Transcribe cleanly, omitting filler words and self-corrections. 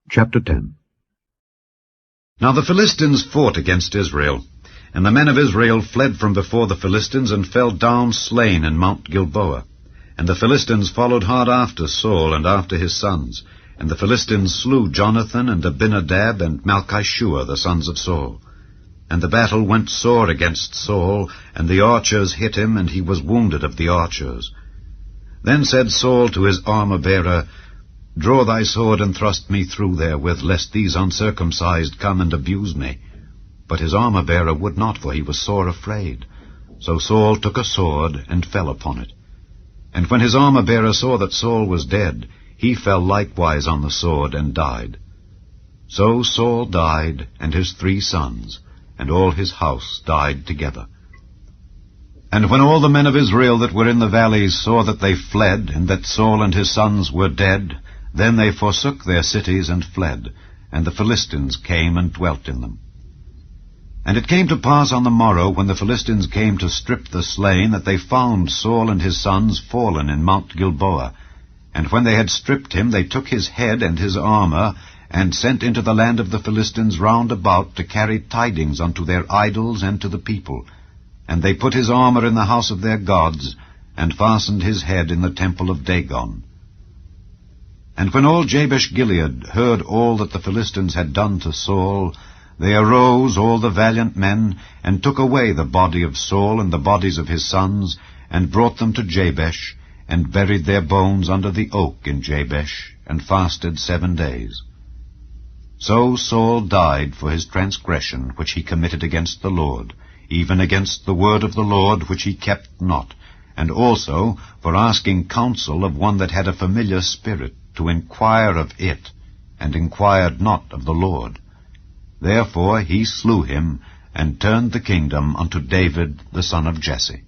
Chapter 10. Now the Philistines fought against Israel, and the men of Israel fled from before the Philistines and fell down slain in Mount Gilboa. And the Philistines followed hard after Saul and after his sons. And the Philistines slew Jonathan and Abinadab and Malchishua, the sons of Saul. And the battle went sore against Saul, and the archers hit him, and he was wounded of the archers. Then said Saul to his armor-bearer, Draw thy sword and thrust me through therewith, lest these uncircumcised come and abuse me. But his armor-bearer would not, for he was sore afraid. So Saul took a sword and fell upon it. And when his armor-bearer saw that Saul was dead, he fell likewise on the sword and died. So Saul died, and his 3 sons, and all his house died together. And when all the men of Israel that were in the valleys saw that they fled, and that Saul and his sons were dead, then they forsook their cities and fled, and the Philistines came and dwelt in them. And it came to pass on the morrow, when the Philistines came to strip the slain, that they found Saul and his sons fallen in Mount Gilboa. And when they had stripped him, they took his head and his armor, and sent into the land of the Philistines round about to carry tidings unto their idols and to the people. And they put his armor in the house of their gods, and fastened his head in the temple of Dagon. And when all Jabesh-Gilead heard all that the Philistines had done to Saul, they arose, all the valiant men, and took away the body of Saul and the bodies of his sons, and brought them to Jabesh, and buried their bones under the oak in Jabesh, and fasted 7 days. So Saul died for his transgression which he committed against the Lord, even against the word of the Lord which he kept not, and also for asking counsel of one that had a familiar spirit, to inquire of it, and inquired not of the Lord. Therefore he slew him, and turned the kingdom unto David the son of Jesse.